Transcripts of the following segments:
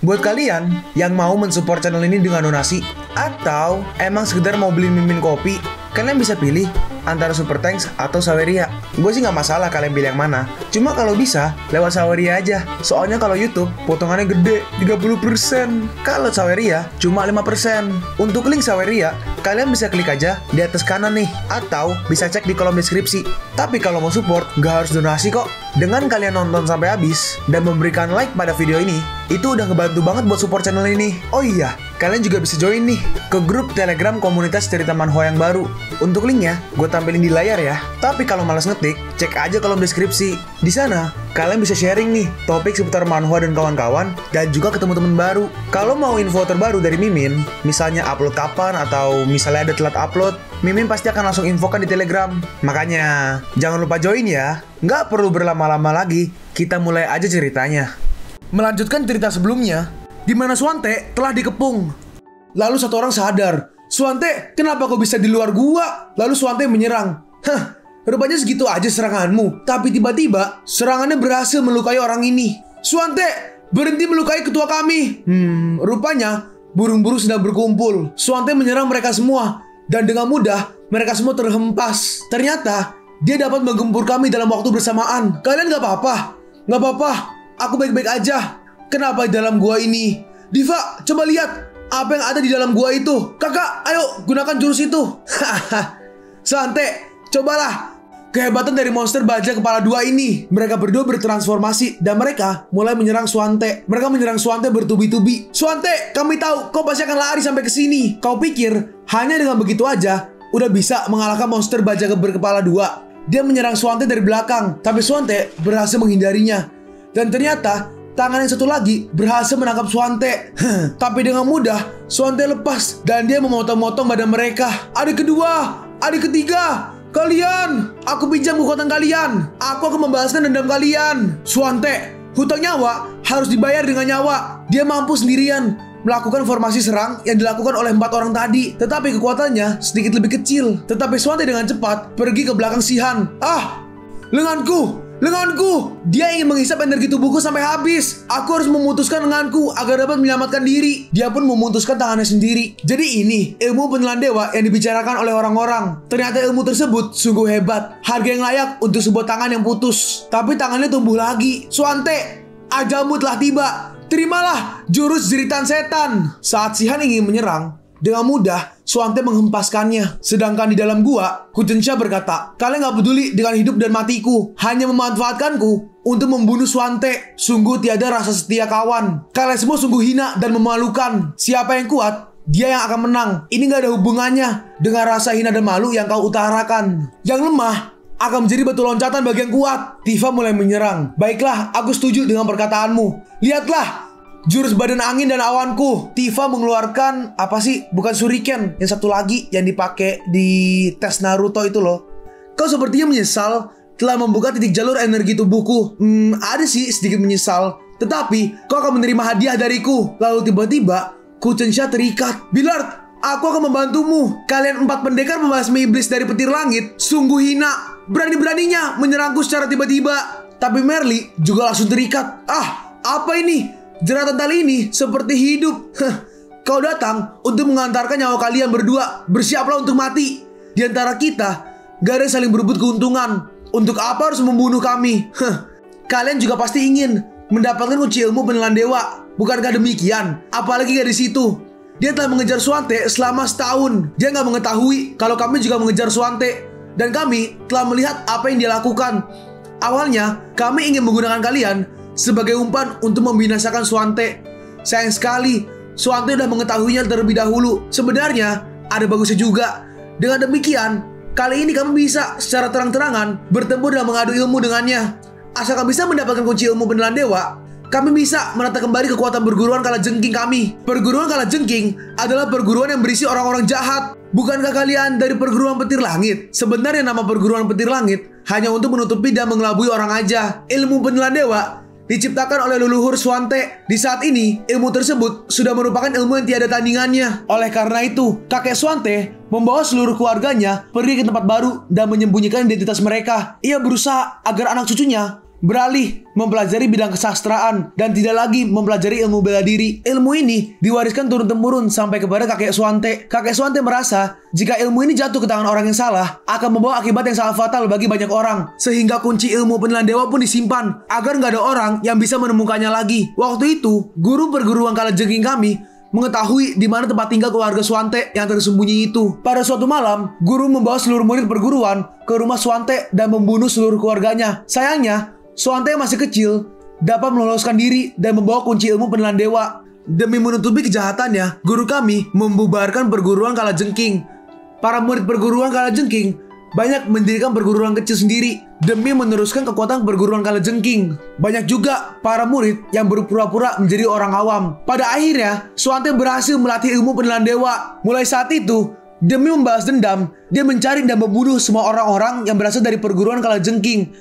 Buat kalian yang mau mensupport channel ini dengan donasi, atau emang sekedar mau beli Mimin kopi, kalian bisa pilih antara Super Thanks atau Saweria. Gue sih nggak masalah kalian pilih yang mana. Cuma kalau bisa, lewat Saweria aja. Soalnya kalau YouTube, potongannya gede, 30%. Kalau Saweria, cuma 5%. Untuk link Saweria, kalian bisa klik aja di atas kanan nih. Atau bisa cek di kolom deskripsi. Tapi kalau mau support, nggak harus donasi kok. Dengan kalian nonton sampai habis, dan memberikan like pada video ini, itu udah ngebantu banget buat support channel ini. Oh iya, kalian juga bisa join nih ke grup Telegram komunitas cerita manhwa yang baru. Untuk linknya, gue tampilin di layar ya. Tapi kalau malas ngetik, cek aja kolom deskripsi. Di sana, kalian bisa sharing nih topik seputar manhwa dan kawan-kawan, dan juga ketemu teman baru. Kalau mau info terbaru dari Mimin, misalnya upload kapan atau misalnya ada telat upload, Mimin pasti akan langsung infokan di Telegram. Makanya, jangan lupa join ya. Nggak perlu berlama-lama lagi, kita mulai aja ceritanya. Melanjutkan cerita sebelumnya, di mana Swante telah dikepung. Lalu satu orang sadar, "Swante, kenapa kau bisa di luar gua?" Lalu Swante menyerang. "Hah, rupanya segitu aja seranganmu." Tapi tiba-tiba, serangannya berhasil melukai orang ini. "Swante, berhenti melukai ketua kami." Rupanya, burung-burung sedang berkumpul. Swante menyerang mereka semua. Dan dengan mudah, mereka semua terhempas. Ternyata, dia dapat menggempur kami dalam waktu bersamaan. "Kalian gak apa-apa?" "Gak apa-apa, aku baik-baik aja." "Kenapa di dalam gua ini?" "Diva, coba lihat apa yang ada di dalam gua itu." "Kakak, ayo gunakan jurus itu." Hahaha. "Swante, cobalah kehebatan dari monster baja kepala dua ini." Mereka berdua bertransformasi dan mereka mulai menyerang Swante. Mereka menyerang Swante bertubi-tubi. "Swante, kami tahu kau pasti akan lari sampai ke sini. Kau pikir hanya dengan begitu aja udah bisa mengalahkan monster baja berkepala dua?" Dia menyerang Swante dari belakang, tapi Swante berhasil menghindarinya. Dan ternyata tangan yang satu lagi berhasil menangkap Swante. Tapi dengan mudah Swante lepas dan dia memotong-motong badan mereka. "Adik kedua, adik ketiga, kalian, aku pinjam kekuatan kalian. Aku akan membalaskan dendam kalian." Swante, hutang nyawa harus dibayar dengan nyawa. Dia mampu sendirian melakukan formasi serang yang dilakukan oleh 4 orang tadi. Tetapi kekuatannya sedikit lebih kecil. Tetapi Swante dengan cepat pergi ke belakang Shihan. "Ah, lenganku! Lenganku!" Dia ingin menghisap energi tubuhku sampai habis. "Aku harus memutuskan lenganku agar dapat menyelamatkan diri." Dia pun memutuskan tangannya sendiri. Jadi ini ilmu penelan dewa yang dibicarakan oleh orang-orang. Ternyata ilmu tersebut sungguh hebat. Harga yang layak untuk sebuah tangan yang putus. Tapi tangannya tumbuh lagi. "Swante, ajalmu telah tiba. Terimalah jurus jeritan setan." Saat Shihan ingin menyerang, dengan mudah Swante menghempaskannya. Sedangkan di dalam gua, Kujensha berkata, "Kalian gak peduli dengan hidup dan matiku, hanya memanfaatkanku untuk membunuh Swante. Sungguh tiada rasa setia kawan. Kalian semua sungguh hina dan memalukan. Siapa yang kuat, dia yang akan menang. Ini gak ada hubungannya dengan rasa hina dan malu yang kau utarakan. Yang lemah akan menjadi batu loncatan bagi yang kuat." Tifa mulai menyerang. "Baiklah, aku setuju dengan perkataanmu. Lihatlah jurus badan angin dan awanku." Tifa mengeluarkan apa sih? Bukan shuriken, yang satu lagi yang dipakai di tes Naruto itu loh. "Kau sepertinya menyesal telah membuka titik jalur energi tubuhku." Ada sih sedikit menyesal. "Tetapi kau akan menerima hadiah dariku." Lalu tiba-tiba Kujensha terikat. "Billard, aku akan membantumu. Kalian 4 pendekar pembasmi iblis dari petir langit sungguh hina. Berani-beraninya menyerangku secara tiba-tiba." Tapi Merly juga langsung terikat. "Ah, apa ini? Jeratan tali ini seperti hidup. Kau datang untuk mengantarkan nyawa kalian berdua. Bersiaplah untuk mati. Di antara kita gak ada yang saling berebut keuntungan. Untuk apa harus membunuh kami? Kalian juga pasti ingin mendapatkan kunci ilmu penelan dewa. Bukankah demikian? Apalagi gak di situ. Dia telah mengejar Swante selama setahun. Dia gak mengetahui kalau kami juga mengejar Swante. Dan kami telah melihat apa yang dia lakukan. Awalnya, kami ingin menggunakan kalian sebagai umpan untuk membinasakan Swante. Sayang sekali, Swante sudah mengetahuinya terlebih dahulu. Sebenarnya, ada bagusnya juga. Dengan demikian, kali ini kami bisa secara terang-terangan bertempur dan mengadu ilmu dengannya. Asalkan bisa mendapatkan kunci ilmu penelan dewa, kami bisa menata kembali kekuatan perguruan Kalajengking kami. Perguruan Kalajengking adalah perguruan yang berisi orang-orang jahat. Bukankah kalian dari perguruan petir langit? Sebenarnya nama perguruan petir langit hanya untuk menutupi dan mengelabui orang aja. Ilmu penelan dewa diciptakan oleh leluhur Swante. Di saat ini, ilmu tersebut sudah merupakan ilmu yang tiada tandingannya. Oleh karena itu, kakek Swante membawa seluruh keluarganya pergi ke tempat baru dan menyembunyikan identitas mereka. Ia berusaha agar anak cucunya beralih mempelajari bidang kesastraan dan tidak lagi mempelajari ilmu bela diri. Ilmu ini diwariskan turun-temurun sampai kepada kakek Swante. Kakek Swante merasa jika ilmu ini jatuh ke tangan orang yang salah akan membawa akibat yang sangat fatal bagi banyak orang, sehingga kunci ilmu penilaian dewa pun disimpan agar nggak ada orang yang bisa menemukannya lagi. Waktu itu guru perguruan kalajengking kami mengetahui di mana tempat tinggal keluarga Swante yang tersembunyi itu. Pada suatu malam, guru membawa seluruh murid perguruan ke rumah Swante dan membunuh seluruh keluarganya. Sayangnya, Swante yang masih kecil dapat meloloskan diri dan membawa kunci ilmu penilaian dewa. Demi menutupi kejahatannya, guru kami membubarkan perguruan kalajengking. Para murid perguruan kalajengking banyak mendirikan perguruan kecil sendiri demi meneruskan kekuatan perguruan kalajengking. Banyak juga para murid yang berpura-pura menjadi orang awam. Pada akhirnya, Swante berhasil melatih ilmu penilaian dewa. Mulai saat itu, demi membalas dendam, dia mencari dan membunuh semua orang-orang yang berasal dari perguruan kalajengking.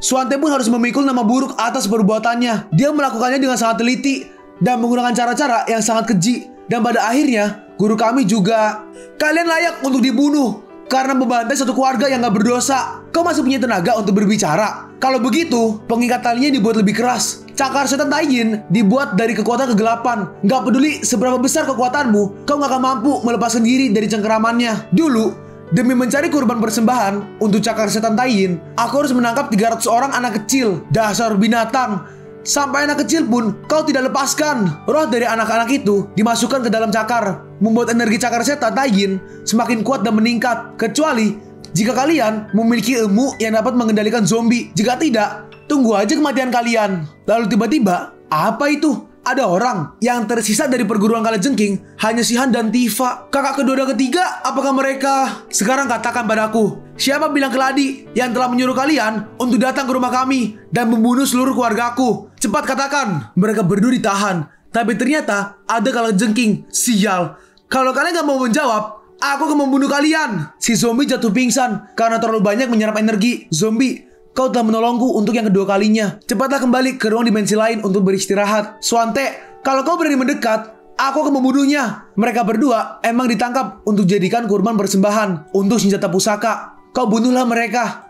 Swante pun harus memikul nama buruk atas perbuatannya. Dia melakukannya dengan sangat teliti dan menggunakan cara-cara yang sangat keji. Dan pada akhirnya, guru kami juga, kalian layak untuk dibunuh karena membantai satu keluarga yang gak berdosa. Kau masih punya tenaga untuk berbicara? Kalau begitu, pengikat talinya dibuat lebih keras. Cakar setan Taiyin dibuat dari kekuatan kegelapan. Gak peduli seberapa besar kekuatanmu, kau gak akan mampu melepaskan diri dari cengkeramannya. Dulu, demi mencari kurban persembahan untuk cakar setan Taiyin, aku harus menangkap 300 orang anak kecil. Dasar binatang. Sampai anak kecil pun kau tidak lepaskan. Roh dari anak-anak itu dimasukkan ke dalam cakar, membuat energi cakar setan Taiyin semakin kuat dan meningkat. Kecuali jika kalian memiliki ilmu yang dapat mengendalikan zombie. Jika tidak, tunggu aja kematian kalian. Lalu tiba-tiba, apa itu? Ada orang yang tersisa dari perguruan kalajengking, hanya Shihan dan Tifa. Kakak kedua dan ketiga, apakah mereka? Sekarang katakan padaku, siapa bilang keladi yang telah menyuruh kalian untuk datang ke rumah kami dan membunuh seluruh keluargaku? Cepat katakan. Mereka berdua ditahan, tapi ternyata ada kalajengking. Sial, kalau kalian gak mau menjawab, aku akan membunuh kalian. Si zombie jatuh pingsan karena terlalu banyak menyerap energi. Zombie, kau telah menolongku untuk yang kedua kalinya. Cepatlah kembali ke ruang dimensi lain untuk beristirahat. Swante, kalau kau berani mendekat, aku akan membunuhnya. Mereka berdua emang ditangkap untuk jadikan kurban persembahan untuk senjata pusaka. Kau bunuhlah mereka.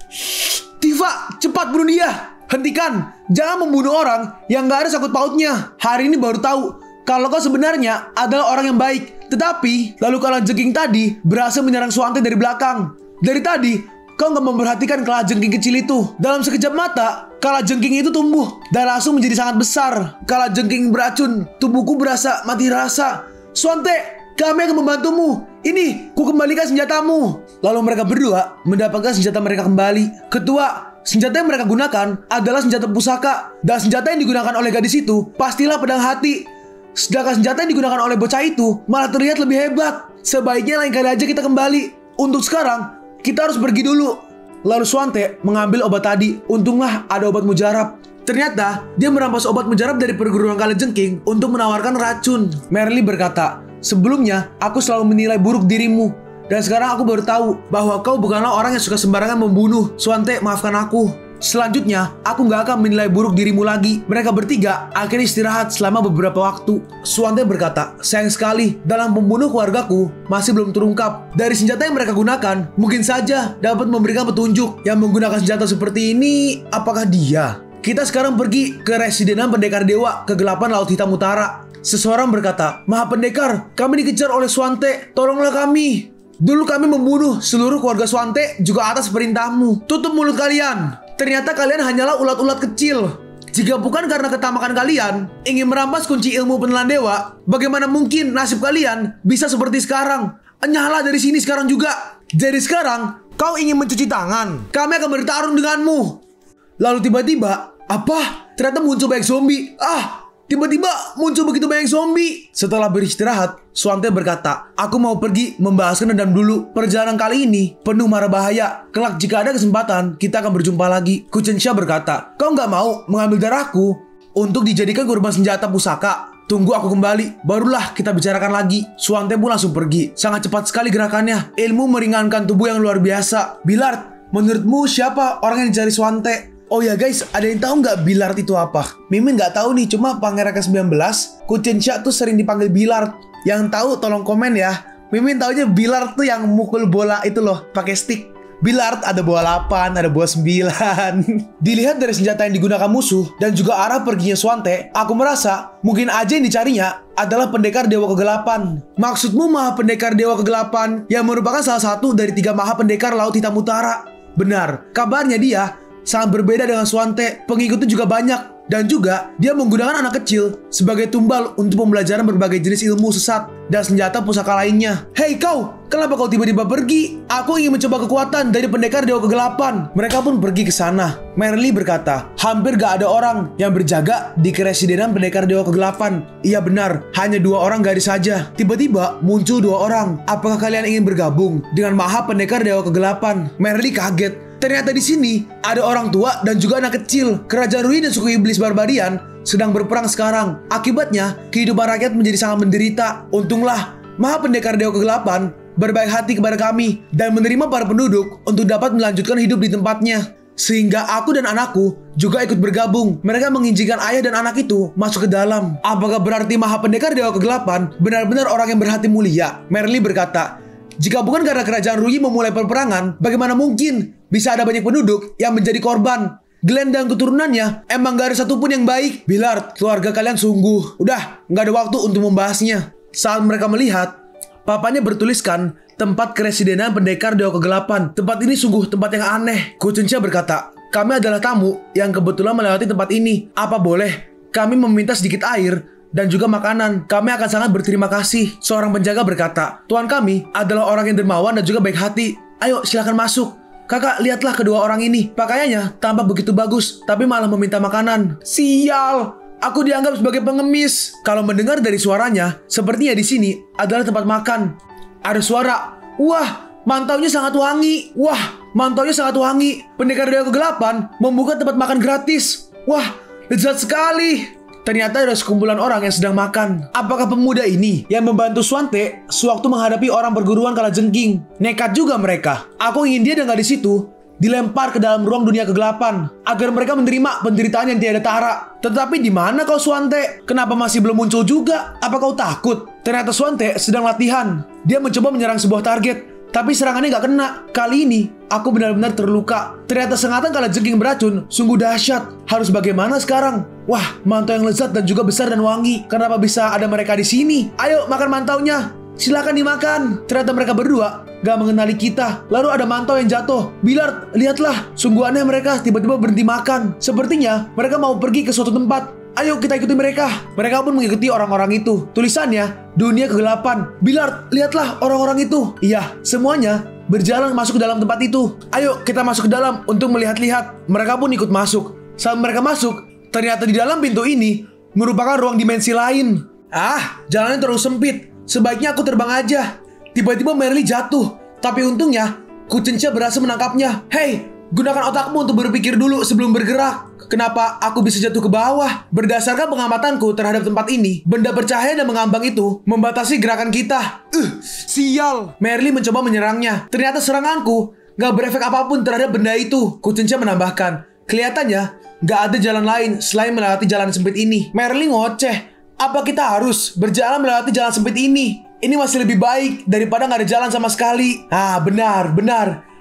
Tifa, cepat bunuh dia. Hentikan, jangan membunuh orang yang gak ada sangkut pautnya. Hari ini baru tahu kalau kau sebenarnya adalah orang yang baik. Tetapi, lalu kalajengking tadi berhasil menyerang Swante dari belakang. Dari tadi, kau nggak memperhatikan kalajengking kecil itu. Dalam sekejap mata, kalajengking itu tumbuh dan langsung menjadi sangat besar. Kalajengking beracun, tubuhku berasa mati rasa. Swante, kami akan membantumu. Ini, ku kembalikan senjatamu. Lalu mereka berdua mendapatkan senjata mereka kembali. Ketua, senjata yang mereka gunakan adalah senjata pusaka. Dan senjata yang digunakan oleh gadis itu pastilah pedang hati. Sedangkan senjata yang digunakan oleh bocah itu malah terlihat lebih hebat. Sebaiknya lain kali aja kita kembali. Untuk sekarang, kita harus pergi dulu. Lalu Swante mengambil obat tadi. Untunglah ada obat mujarab. Ternyata dia merampas obat mujarab dari perguruan kalajengking untuk menawarkan racun. Merly berkata, sebelumnya aku selalu menilai buruk dirimu. Dan sekarang aku baru tahu bahwa kau bukanlah orang yang suka sembarangan membunuh. Swante, maafkan aku. Selanjutnya, aku gak akan menilai buruk dirimu lagi. Mereka bertiga akhirnya istirahat selama beberapa waktu. Swante berkata, sayang sekali, dalam pembunuh keluargaku masih belum terungkap. Dari senjata yang mereka gunakan, mungkin saja dapat memberikan petunjuk. Yang menggunakan senjata seperti ini, apakah dia? Kita sekarang pergi ke residenan pendekar dewa kegelapan Laut Hitam Utara. Seseorang berkata, Maha Pendekar, kami dikejar oleh Swante, tolonglah kami. Dulu kami membunuh seluruh keluarga Swante juga atas perintahmu. Tutup mulut kalian. Ternyata kalian hanyalah ulat-ulat kecil. Jika bukan karena ketamakan kalian ingin merampas kunci ilmu penilaian dewa, bagaimana mungkin nasib kalian bisa seperti sekarang? Enyahlah dari sini sekarang juga. Jadi sekarang kau ingin mencuci tangan. Kami akan bertarung denganmu. Lalu tiba-tiba, apa? Ternyata muncul banyak zombie. Tiba-tiba muncul begitu banyak zombie. Setelah beristirahat, Swante berkata, aku mau pergi membahaskan dendam dulu. Perjalanan kali ini penuh mara bahaya. Kelak jika ada kesempatan, kita akan berjumpa lagi. Kuchensha berkata, kau nggak mau mengambil darahku untuk dijadikan kurban senjata pusaka? Tunggu aku kembali, barulah kita bicarakan lagi. Swante pun langsung pergi. Sangat cepat sekali gerakannya. Ilmu meringankan tubuh yang luar biasa. Billard, menurutmu siapa orang yang dicari Swante? Oh ya guys, ada yang tahu nggak Billard itu apa? Mimin nggak tahu nih, cuma pangeran ke-19 Kuchensha tuh sering dipanggil Billard. Yang tahu tolong komen ya. Mimin taunya Billard tuh yang mukul bola itu loh, pakai stick. Billard ada buah 8, ada buah 9. Dilihat dari senjata yang digunakan musuh dan juga arah perginya Swante, aku merasa mungkin aja yang dicarinya adalah pendekar dewa kegelapan. Maksudmu maha pendekar dewa kegelapan yang merupakan salah satu dari 3 maha pendekar Laut Hitam Utara? Benar, kabarnya dia sangat berbeda dengan Swante, pengikutnya juga banyak. Dan juga, dia menggunakan anak kecil sebagai tumbal untuk pembelajaran berbagai jenis ilmu sesat dan senjata pusaka lainnya. Hei kau, kenapa kau tiba-tiba pergi? Aku ingin mencoba kekuatan dari pendekar dewa kegelapan. Mereka pun pergi ke sana. Merly berkata, hampir gak ada orang yang berjaga di keresidenan pendekar dewa kegelapan. Iya benar, hanya 2 orang gadis saja. Tiba-tiba muncul 2 orang. Apakah kalian ingin bergabung dengan maha pendekar dewa kegelapan? Merly kaget. Ternyata di sini ada orang tua dan juga anak kecil. Kerajaan Ruin dan suku iblis barbarian sedang berperang sekarang. Akibatnya, kehidupan rakyat menjadi sangat menderita. Untunglah, maha pendekar dewa kegelapan berbaik hati kepada kami dan menerima para penduduk untuk dapat melanjutkan hidup di tempatnya. Sehingga aku dan anakku juga ikut bergabung. Mereka mengizinkan ayah dan anak itu masuk ke dalam. Apakah berarti maha pendekar dewa kegelapan benar-benar orang yang berhati mulia? Merly berkata, jika bukan karena kerajaan Rui memulai peperangan, bagaimana mungkin bisa ada banyak penduduk yang menjadi korban? Glenn dan keturunannya emang gak ada satupun yang baik. Billard, keluarga kalian sungguh. Udah, gak ada waktu untuk membahasnya. Saat mereka melihat, papanya bertuliskan tempat keresidenan pendekar dewa kegelapan. Tempat ini sungguh tempat yang aneh. Kucencia berkata, kami adalah tamu yang kebetulan melewati tempat ini. Apa boleh kami meminta sedikit air dan juga makanan? Kami akan sangat berterima kasih. Seorang penjaga berkata, tuan kami adalah orang yang dermawan dan juga baik hati. Ayo silakan masuk. Kakak, lihatlah kedua orang ini. Pakaiannya tampak begitu bagus, tapi malah meminta makanan. Sial, aku dianggap sebagai pengemis. Kalau mendengar dari suaranya, sepertinya di sini adalah tempat makan. Ada suara, wah, mantaunya sangat wangi. Wah, mantaunya sangat wangi. Pendekar dewa kegelapan membuka tempat makan gratis. Wah, lezat sekali. Ternyata ada sekumpulan orang yang sedang makan. Apakah pemuda ini yang membantu Swante sewaktu menghadapi orang perguruan kalajengking? Nekat juga mereka. Aku ingin dia dan gadis itu dilempar ke dalam ruang dunia kegelapan agar mereka menerima penderitaan yang tiada tara. Tetapi di mana kau Swante? Kenapa masih belum muncul juga? Apa kau takut? Ternyata Swante sedang latihan. Dia mencoba menyerang sebuah target, tapi serangannya gak kena. Kali ini, aku benar-benar terluka. Ternyata sengatan kalajengking beracun sungguh dahsyat. Harus bagaimana sekarang? Wah, mantau yang lezat dan juga besar dan wangi. Kenapa bisa ada mereka di sini? Ayo, makan mantaunya. Silakan dimakan. Ternyata mereka berdua gak mengenali kita. Lalu ada mantau yang jatuh. Billard, lihatlah. Sungguh aneh mereka tiba-tiba berhenti makan. Sepertinya mereka mau pergi ke suatu tempat. Ayo kita ikuti mereka. Mereka pun mengikuti orang-orang itu. Tulisannya, dunia kegelapan. Billard, lihatlah orang-orang itu. Iya, semuanya berjalan masuk ke dalam tempat itu. Ayo kita masuk ke dalam untuk melihat-lihat. Mereka pun ikut masuk. Saat mereka masuk, ternyata di dalam pintu ini merupakan ruang dimensi lain. Ah, jalannya terlalu sempit. Sebaiknya aku terbang aja. Tiba-tiba Merly jatuh. Tapi untungnya, Kucencia berhasil menangkapnya. Hei, gunakan otakmu untuk berpikir dulu sebelum bergerak. Kenapa aku bisa jatuh ke bawah? Berdasarkan pengamatanku terhadap tempat ini, benda bercahaya dan mengambang itu membatasi gerakan kita. Sial. Merly mencoba menyerangnya. Ternyata seranganku gak berefek apapun terhadap benda itu. Kucencia menambahkan, kelihatannya gak ada jalan lain selain melewati jalan sempit ini. Merly ngoceh. Apa kita harus berjalan melewati jalan sempit ini? Ini masih lebih baik daripada gak ada jalan sama sekali. Ah, benar.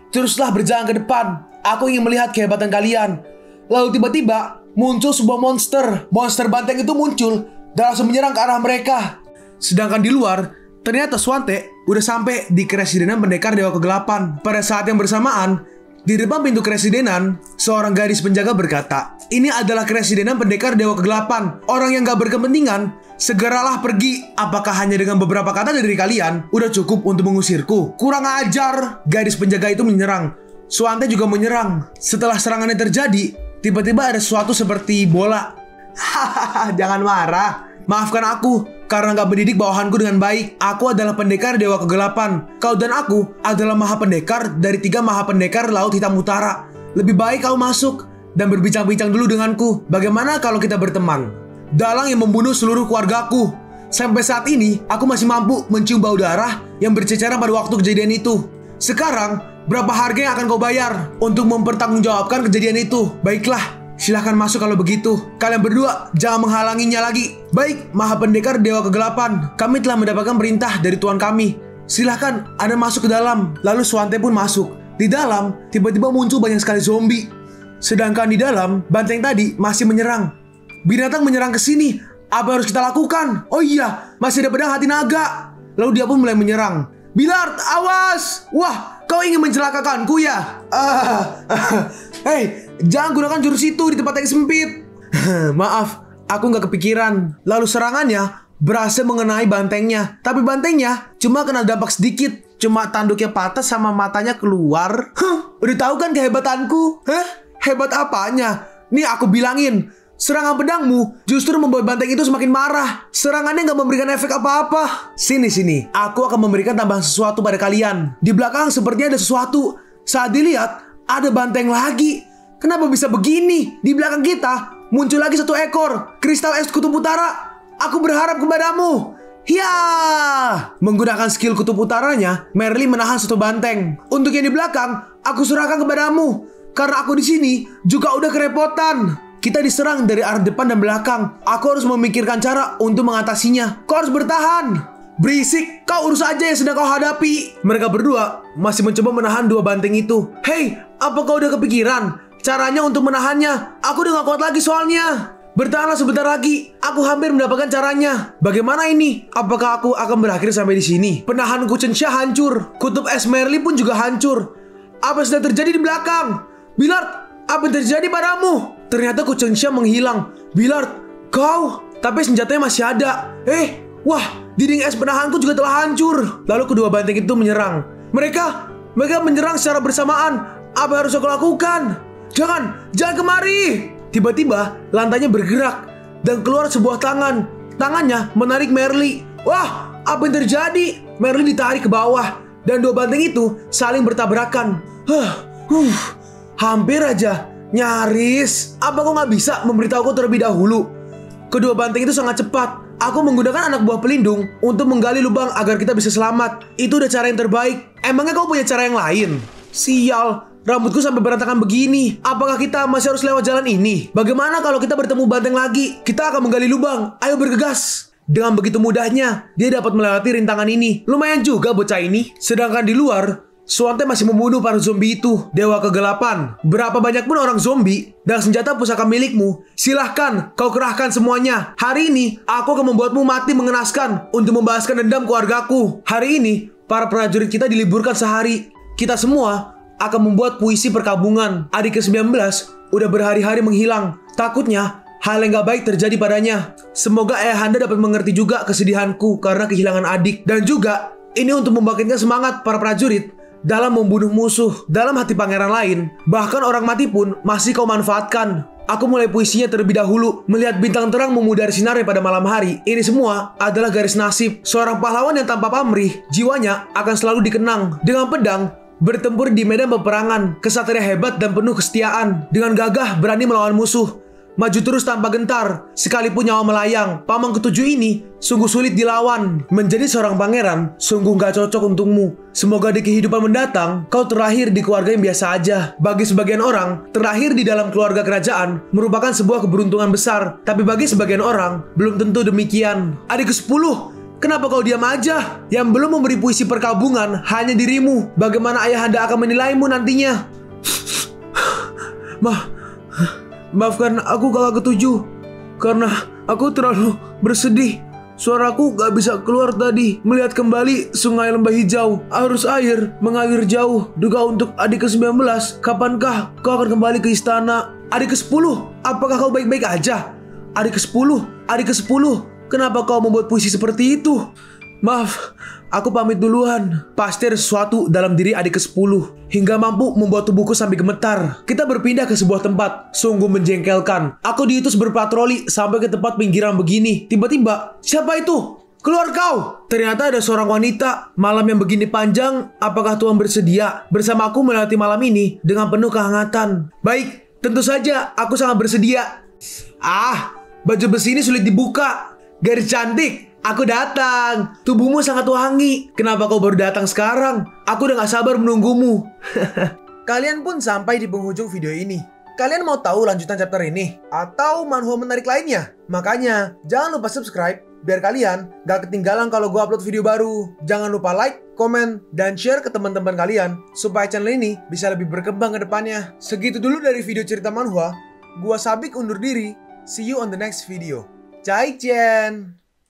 Teruslah berjalan ke depan. Aku ingin melihat kehebatan kalian. Lalu tiba-tiba muncul sebuah monster. Monster banteng itu muncul dan langsung menyerang ke arah mereka. Sedangkan di luar, ternyata Swante udah sampai di keresidenan pendekar dewa kegelapan. Pada saat yang bersamaan, di depan pintu keresidenan, seorang gadis penjaga berkata, ini adalah keresidenan pendekar dewa kegelapan. Orang yang gak berkepentingan, segeralah pergi. Apakah hanya dengan beberapa kata dari kalian udah cukup untuk mengusirku? Kurang ajar. Gadis penjaga itu menyerang. Swante juga menyerang. Setelah serangannya terjadi, tiba-tiba ada sesuatu seperti bola. Hahaha, jangan marah. Maafkan aku karena gak mendidik bawahanku dengan baik. Aku adalah pendekar dewa kegelapan. Kau dan aku adalah maha pendekar dari 3 maha pendekar Laut Hitam Utara. Lebih baik kau masuk dan berbincang-bincang dulu denganku. Bagaimana kalau kita berteman? Dalang yang membunuh seluruh keluargaku. Sampai saat ini, aku masih mampu mencium bau darah yang berceceran pada waktu kejadian itu. Sekarang, berapa harga yang akan kau bayar untuk mempertanggungjawabkan kejadian itu? Baiklah, silahkan masuk kalau begitu. Kalian berdua jangan menghalanginya lagi. Baik, maha pendekar dewa kegelapan. Kami telah mendapatkan perintah dari tuan kami. Silahkan Anda masuk ke dalam. Lalu Swante pun masuk. Di dalam, tiba-tiba muncul banyak sekali zombie. Sedangkan di dalam, banteng tadi masih menyerang. Binatang menyerang ke sini. Apa harus kita lakukan? Oh iya, masih ada pedang hati naga. Lalu dia pun mulai menyerang. Billard, awas! Wah, kau ingin mencelakakanku ya? Hei, jangan gunakan jurus itu di tempat yang sempit. Maaf, aku nggak kepikiran. Lalu serangannya berhasil mengenai bantengnya. Tapi bantengnya cuma kena dampak sedikit. Cuma tanduknya patah sama matanya keluar. Udah tahu kan kehebatanku? Hebat apanya? Nih aku bilangin, serangan pedangmu justru membuat banteng itu semakin marah. Serangannya nggak memberikan efek apa-apa. Sini, aku akan memberikan tambahan sesuatu pada kalian. Di belakang sepertinya ada sesuatu. Saat dilihat, ada banteng lagi. Kenapa bisa begini? Di belakang kita muncul lagi satu ekor kristal es kutub utara. Aku berharap kepadamu. Ya, menggunakan skill kutub utaranya, Merly menahan satu banteng. Untuk yang di belakang, aku serahkan kepadamu. Karena aku di sini juga udah kerepotan. Kita diserang dari arah depan dan belakang. Aku harus memikirkan cara untuk mengatasinya. Kau harus bertahan. Berisik, kau urus aja yang sedang kau hadapi. Mereka berdua masih mencoba menahan dua banteng itu. Hei, apa kau udah kepikiran caranya untuk menahannya? Aku udah gak kuat lagi soalnya. Bertahanlah sebentar lagi. Aku hampir mendapatkan caranya. Bagaimana ini? Apakah aku akan berakhir sampai di sini? Penahan Kuchensha hancur. Kutub es Merly pun juga hancur. Apa yang sedang terjadi di belakang? Billard, apa yang terjadi padamu? Ternyata Kuchensha menghilang. Billard, kau? Tapi senjatanya masih ada. Wah, dinding es penahanku juga telah hancur. Lalu kedua banteng itu menyerang. Mereka menyerang secara bersamaan. Apa yang harus aku lakukan? Jangan kemari. Tiba-tiba lantainya bergerak dan keluar sebuah tangan. Tangannya menarik Merly. Wah, apa yang terjadi? Merly ditarik ke bawah dan dua banteng itu saling bertabrakan. Hampir aja, nyaris. Apa kau nggak bisa memberitahuku terlebih dahulu? Kedua banteng itu sangat cepat. Aku menggunakan anak buah pelindung untuk menggali lubang agar kita bisa selamat. Itu udah cara yang terbaik. Emangnya kau punya cara yang lain? Sial, rambutku sampai berantakan begini. Apakah kita masih harus lewat jalan ini? Bagaimana kalau kita bertemu banteng lagi? Kita akan menggali lubang. Ayo bergegas. Dengan begitu mudahnya, dia dapat melewati rintangan ini. Lumayan juga bocah ini. Sedangkan di luar, Swante masih membunuh para zombie itu. Dewa kegelapan. Berapa banyak pun orang zombie dan senjata pusaka milikmu, silahkan kau kerahkan semuanya. Hari ini, aku akan membuatmu mati mengenaskan untuk membalaskan dendam keluargaku. Hari ini, para prajurit kita diliburkan sehari. Kita semua akan membuat puisi perkabungan. Adik ke-19 udah berhari-hari menghilang. Takutnya hal yang gak baik terjadi padanya. Semoga ayahanda dapat mengerti juga kesedihanku karena kehilangan adik. Dan juga ini untuk membangkitkan semangat para prajurit dalam membunuh musuh. Dalam hati pangeran lain, bahkan orang mati pun masih kau manfaatkan. Aku mulai puisinya terlebih dahulu. Melihat bintang terang memudari sinarnya pada malam hari. Ini semua adalah garis nasib. Seorang pahlawan yang tanpa pamrih, jiwanya akan selalu dikenang. Dengan pedang, bertempur di medan peperangan. Kesatria hebat dan penuh kesetiaan. Dengan gagah berani melawan musuh. Maju terus tanpa gentar, sekalipun nyawa melayang. Paman ketujuh ini sungguh sulit dilawan. Menjadi seorang pangeran sungguh gak cocok untukmu. Semoga di kehidupan mendatang kau terlahir di keluarga yang biasa aja. Bagi sebagian orang, terlahir di dalam keluarga kerajaan merupakan sebuah keberuntungan besar. Tapi bagi sebagian orang, belum tentu demikian. Adik ke-10, kenapa kau diam aja? Yang belum memberi puisi perkabungan hanya dirimu. Bagaimana ayahanda akan menilaimu nantinya? Maafkan aku kakak ketujuh. Karena aku terlalu bersedih. Suaraku gak bisa keluar tadi. Melihat kembali sungai lembah hijau. Arus air mengalir jauh. Duga untuk adik ke-19. Kapankah kau akan kembali ke istana? Adik ke-10, apakah kau baik-baik aja? Adik ke-10, kenapa kau membuat puisi seperti itu? Maaf, aku pamit duluan. Pasti ada sesuatu dalam diri adik ke-10 hingga mampu membuat tubuhku sampai gemetar. Kita berpindah ke sebuah tempat. Sungguh menjengkelkan. Aku diutus berpatroli sampai ke tempat pinggiran begini. Tiba-tiba, siapa itu? Keluar kau! Ternyata ada seorang wanita. Malam yang begini panjang, apakah Tuhan bersedia bersama aku melewati malam ini dengan penuh kehangatan? Baik, tentu saja aku sangat bersedia. Baju besi ini sulit dibuka. Garis cantik, aku datang. Tubuhmu sangat wangi. Kenapa kau baru datang sekarang? Aku udah gak sabar menunggumu. Kalian pun sampai di penghujung video ini. Kalian mau tahu lanjutan chapter ini? Atau manhwa menarik lainnya? Makanya, jangan lupa subscribe biar kalian gak ketinggalan kalau gue upload video baru. Jangan lupa like, komen, dan share ke teman-teman kalian supaya channel ini bisa lebih berkembang ke depannya. Segitu dulu dari video cerita manhwa. Gua Sabik undur diri. See you on the next video. Zaijian.